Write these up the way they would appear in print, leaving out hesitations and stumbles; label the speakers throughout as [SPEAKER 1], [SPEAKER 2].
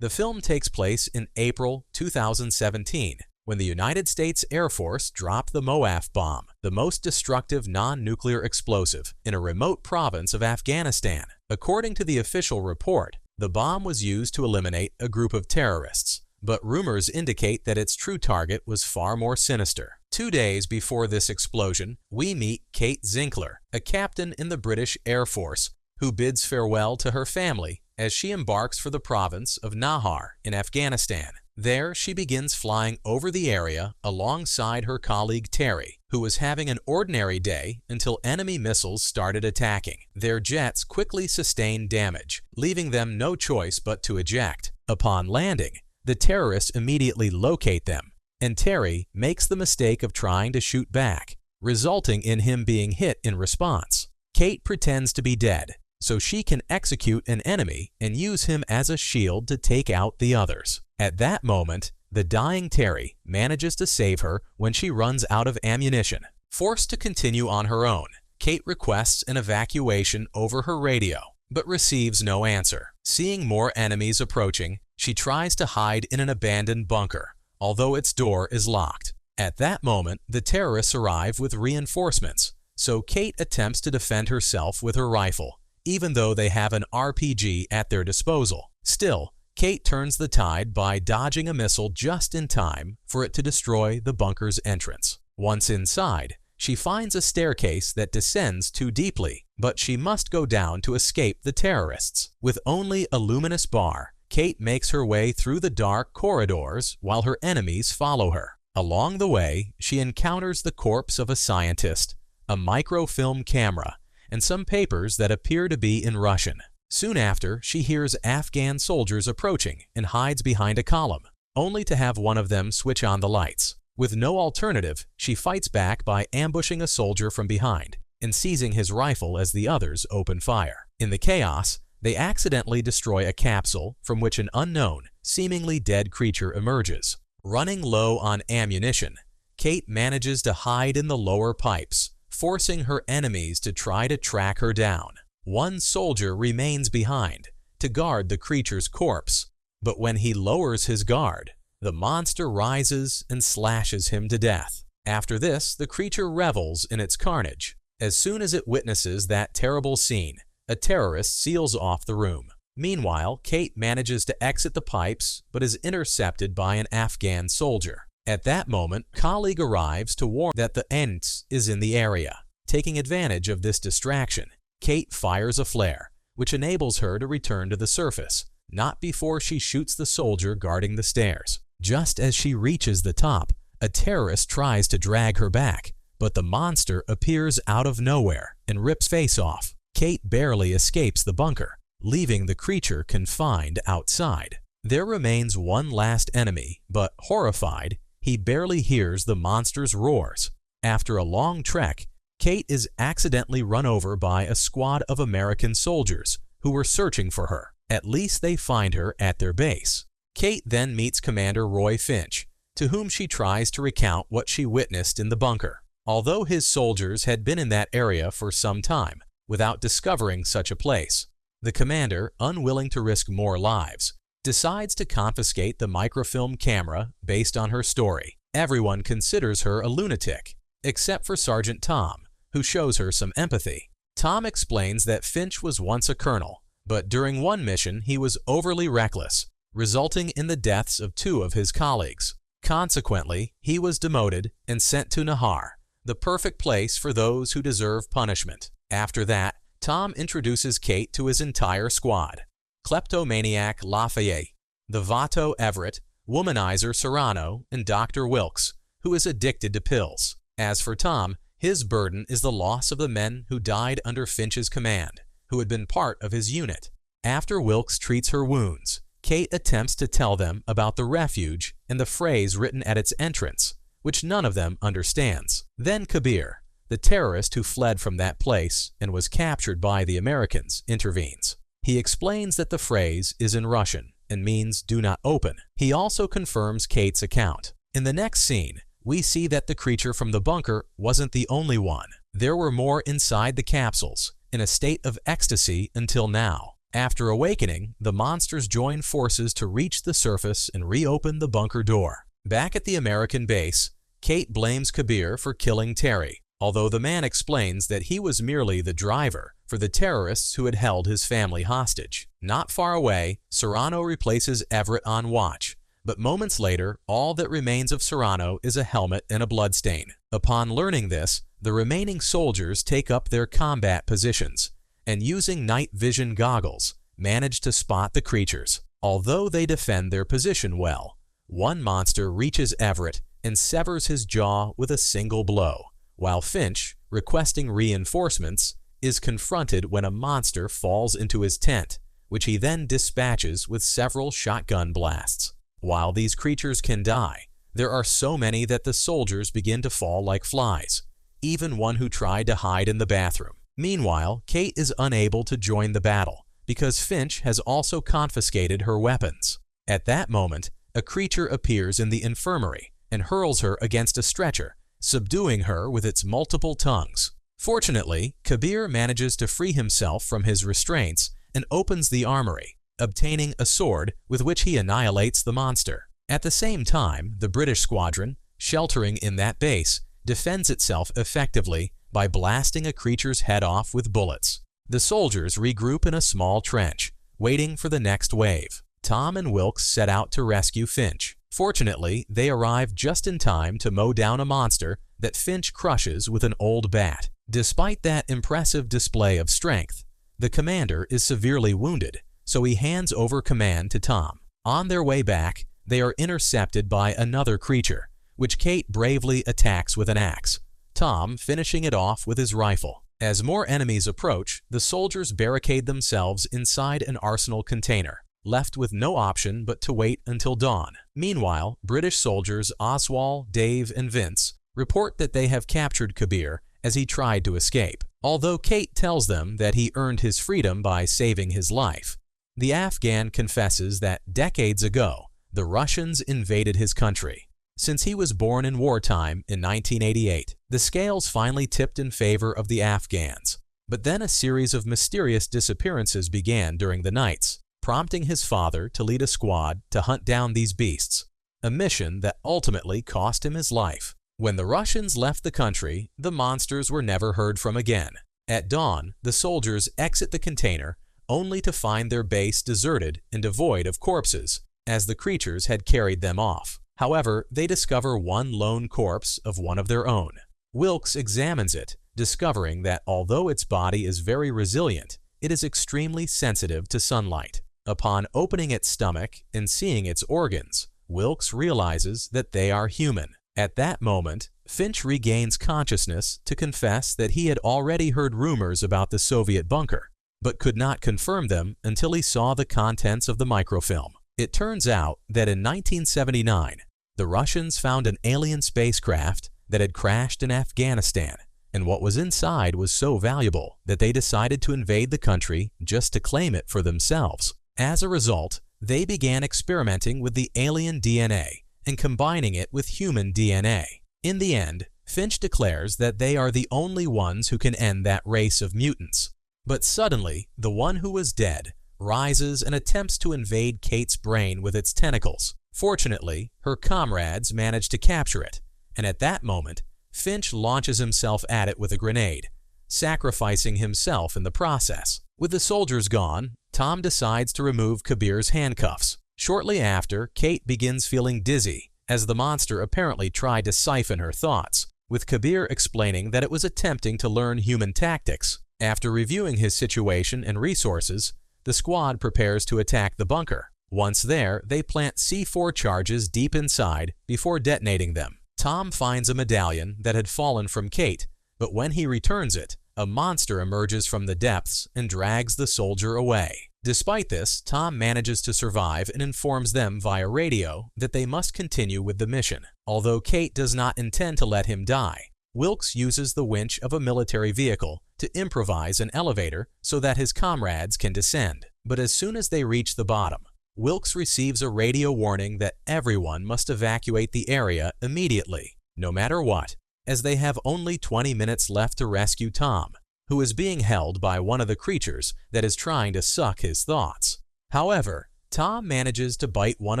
[SPEAKER 1] The film takes place in April 2017, when the United States Air Force dropped the MOAF bomb, the most destructive non-nuclear explosive, in a remote province of Afghanistan. According to the official report, the bomb was used to eliminate a group of terrorists, but rumors indicate that its true target was far more sinister. 2 days before this explosion, we meet Kate Zinkler, a captain in the British Air Force, who bids farewell to her family as she embarks for the province of Nahar in Afghanistan. There, she begins flying over the area alongside her colleague Terry, who was having an ordinary day until enemy missiles started attacking. Their jets quickly sustained damage, leaving them no choice but to eject. Upon landing, the terrorists immediately locate them, and Terry makes the mistake of trying to shoot back, resulting in him being hit in response. Kate pretends to be dead, so she can execute an enemy and use him as a shield to take out the others. At that moment, the dying Terry manages to save her when she runs out of ammunition. Forced to continue on her own, Kate requests an evacuation over her radio, but receives no answer. Seeing more enemies approaching, she tries to hide in an abandoned bunker, although its door is locked. At that moment, the terrorists arrive with reinforcements, so Kate attempts to defend herself with her rifle, even though they have an RPG at their disposal. Still, Kate turns the tide by dodging a missile just in time for it to destroy the bunker's entrance. Once inside, she finds a staircase that descends too deeply, but she must go down to escape the terrorists. With only a luminous bar, Kate makes her way through the dark corridors while her enemies follow her. Along the way, she encounters the corpse of a scientist, a microfilm camera, and some papers that appear to be in Russian. Soon after, she hears Afghan soldiers approaching and hides behind a column, only to have one of them switch on the lights. With no alternative, she fights back by ambushing a soldier from behind and seizing his rifle as the others open fire. In the chaos, they accidentally destroy a capsule from which an unknown, seemingly dead creature emerges. Running low on ammunition, Kate manages to hide in the lower pipes, forcing her enemies to try to track her down. One soldier remains behind to guard the creature's corpse, but when he lowers his guard, the monster rises and slashes him to death. After this, the creature revels in its carnage. As soon as it witnesses that terrible scene, a terrorist seals off the room. Meanwhile, Kate manages to exit the pipes but is intercepted by an Afghan soldier. At that moment, a colleague arrives to warn that the Ents is in the area. Taking advantage of this distraction, Kate fires a flare, which enables her to return to the surface, not before she shoots the soldier guarding the stairs. Just as she reaches the top, a terrorist tries to drag her back, but the monster appears out of nowhere and rips face off. Kate barely escapes the bunker, leaving the creature confined outside. There remains one last enemy, but horrified, he barely hears the monster's roars. After a long trek, Kate is accidentally run over by a squad of American soldiers who were searching for her. At least they find her at their base. Kate then meets Commander Roy Finch, to whom she tries to recount what she witnessed in the bunker. Although his soldiers had been in that area for some time without discovering such a place, the commander, unwilling to risk more lives, decides to confiscate the microfilm camera based on her story. Everyone considers her a lunatic, except for Sergeant Tom, who shows her some empathy. Tom explains that Finch was once a colonel, but during one mission he was overly reckless, resulting in the deaths of 2 of his colleagues. Consequently, he was demoted and sent to Nahar, the perfect place for those who deserve punishment. After that, Tom introduces Kate to his entire squad: kleptomaniac Lafayette, the Vato Everett, womanizer Serrano, and Dr. Wilkes, who is addicted to pills. As for Tom, his burden is the loss of the men who died under Finch's command, who had been part of his unit. After Wilkes treats her wounds, Kate attempts to tell them about the refuge and the phrase written at its entrance, which none of them understands. Then Kabir, the terrorist who fled from that place and was captured by the Americans, intervenes. He explains that the phrase is in Russian and means "do not open." He also confirms Kate's account. In the next scene, we see that the creature from the bunker wasn't the only one. There were more inside the capsules, in a state of ecstasy until now. After awakening, the monsters join forces to reach the surface and reopen the bunker door. Back at the American base, Kate blames Kabir for killing Terry, although the man explains that he was merely the driver for the terrorists who had held his family hostage. Not far away, Serrano replaces Everett on watch, but moments later, all that remains of Serrano is a helmet and a bloodstain. Upon learning this, the remaining soldiers take up their combat positions, and using night vision goggles, manage to spot the creatures. Although they defend their position well, one monster reaches Everett and severs his jaw with a single blow, while Finch, requesting reinforcements, is confronted when a monster falls into his tent, which he then dispatches with several shotgun blasts. While these creatures can die, there are so many that the soldiers begin to fall like flies, even one who tried to hide in the bathroom. Meanwhile, Kate is unable to join the battle because Finch has also confiscated her weapons. At that moment, a creature appears in the infirmary and hurls her against a stretcher, subduing her with its multiple tongues. Fortunately, Kabir manages to free himself from his restraints and opens the armory, obtaining a sword with which he annihilates the monster. At the same time, the British squadron, sheltering in that base, defends itself effectively by blasting a creature's head off with bullets. The soldiers regroup in a small trench, waiting for the next wave. Tom and Wilkes set out to rescue Finch. Fortunately, they arrive just in time to mow down a monster that Finch crushes with an old bat. Despite that impressive display of strength, the commander is severely wounded, so he hands over command to Tom. On their way back, they are intercepted by another creature, which Kate bravely attacks with an axe, Tom finishing it off with his rifle. As more enemies approach, the soldiers barricade themselves inside an arsenal container, left with no option but to wait until dawn. Meanwhile, British soldiers Oswald, Dave, and Vince report that they have captured Kabir as he tried to escape. Although Kate tells them that he earned his freedom by saving his life, the Afghan confesses that decades ago, the Russians invaded his country. Since he was born in wartime in 1988, the scales finally tipped in favor of the Afghans. But then a series of mysterious disappearances began during the nights, prompting his father to lead a squad to hunt down these beasts, a mission that ultimately cost him his life. When the Russians left the country, the monsters were never heard from again. At dawn, the soldiers exit the container only to find their base deserted and devoid of corpses, as the creatures had carried them off. However, they discover one lone corpse of one of their own. Wilkes examines it, discovering that although its body is very resilient, it is extremely sensitive to sunlight. Upon opening its stomach and seeing its organs, Wilkes realizes that they are human. At that moment, Finch regains consciousness to confess that he had already heard rumors about the Soviet bunker, but could not confirm them until he saw the contents of the microfilm. It turns out that in 1979, the Russians found an alien spacecraft that had crashed in Afghanistan, and what was inside was so valuable that they decided to invade the country just to claim it for themselves. As a result, they began experimenting with the alien DNA and combining it with human DNA. In the end, Finch declares that they are the only ones who can end that race of mutants. But suddenly, the one who was dead rises and attempts to invade Kate's brain with its tentacles. Fortunately, her comrades manage to capture it, and at that moment, Finch launches himself at it with a grenade, sacrificing himself in the process. With the soldiers gone, Tom decides to remove Kabir's handcuffs. Shortly after, Kate begins feeling dizzy, as the monster apparently tried to siphon her thoughts, with Kabir explaining that it was attempting to learn human tactics. After reviewing his situation and resources, the squad prepares to attack the bunker. Once there, they plant C4 charges deep inside before detonating them. Tom finds a medallion that had fallen from Kate, but when he returns it, a monster emerges from the depths and drags the soldier away. Despite this, Tom manages to survive and informs them via radio that they must continue with the mission. Although Kate does not intend to let him die, Wilkes uses the winch of a military vehicle to improvise an elevator so that his comrades can descend. But as soon as they reach the bottom, Wilkes receives a radio warning that everyone must evacuate the area immediately, no matter what, as they have only 20 minutes left to rescue Tom, who is being held by one of the creatures that is trying to suck his thoughts. However, Tom manages to bite one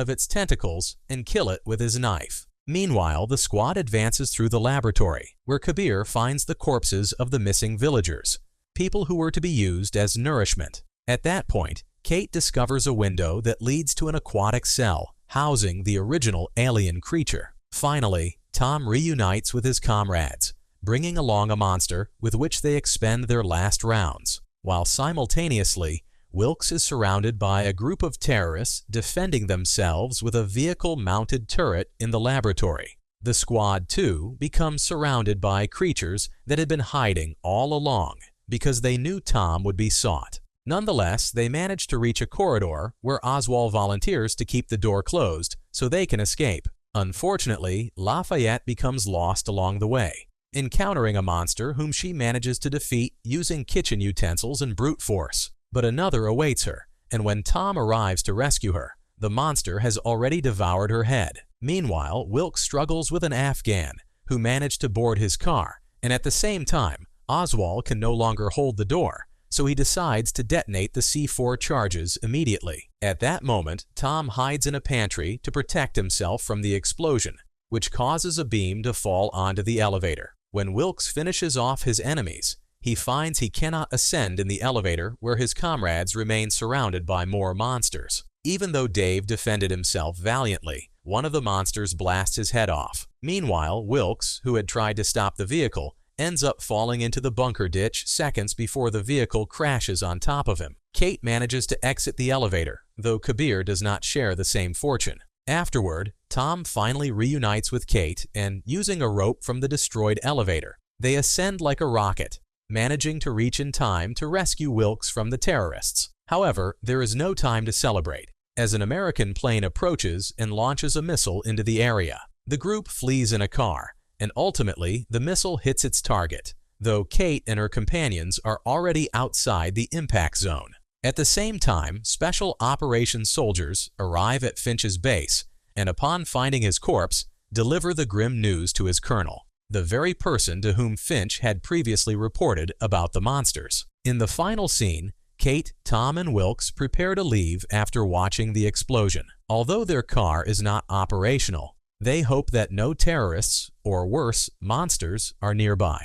[SPEAKER 1] of its tentacles and kill it with his knife. Meanwhile, the squad advances through the laboratory, where Kabir finds the corpses of the missing villagers, people who were to be used as nourishment. At that point, Kate discovers a window that leads to an aquatic cell, housing the original alien creature. Finally, Tom reunites with his comrades, bringing along a monster with which they expend their last rounds, while simultaneously, Wilkes is surrounded by a group of terrorists defending themselves with a vehicle-mounted turret in the laboratory. The squad, too, becomes surrounded by creatures that had been hiding all along because they knew Tom would be sought. Nonetheless, they manage to reach a corridor where Oswald volunteers to keep the door closed so they can escape. Unfortunately, Lafayette becomes lost along the way, encountering a monster whom she manages to defeat using kitchen utensils and brute force. But another awaits her, and when Tom arrives to rescue her, the monster has already devoured her head. Meanwhile, Wilkes struggles with an Afghan who managed to board his car, and at the same time, Oswald can no longer hold the door, so he decides to detonate the C4 charges immediately. At that moment, Tom hides in a pantry to protect himself from the explosion, which causes a beam to fall onto the elevator. When Wilkes finishes off his enemies, he finds he cannot ascend in the elevator where his comrades remain surrounded by more monsters. Even though Dave defended himself valiantly, one of the monsters blasts his head off. Meanwhile, Wilkes, who had tried to stop the vehicle, ends up falling into the bunker ditch seconds before the vehicle crashes on top of him. Kate manages to exit the elevator, though Kabir does not share the same fortune. Afterward, Tom finally reunites with Kate and, using a rope from the destroyed elevator, they ascend like a rocket, managing to reach in time to rescue Wilkes from the terrorists. However, there is no time to celebrate, as an American plane approaches and launches a missile into the area. The group flees in a car, and ultimately the missile hits its target, though Kate and her companions are already outside the impact zone. At the same time, Special Operations soldiers arrive at Finch's base, and upon finding his corpse, deliver the grim news to his colonel, the very person to whom Finch had previously reported about the monsters. In the final scene, Kate, Tom, and Wilkes prepare to leave after watching the explosion. Although their car is not operational, they hope that no terrorists, or worse, monsters, are nearby.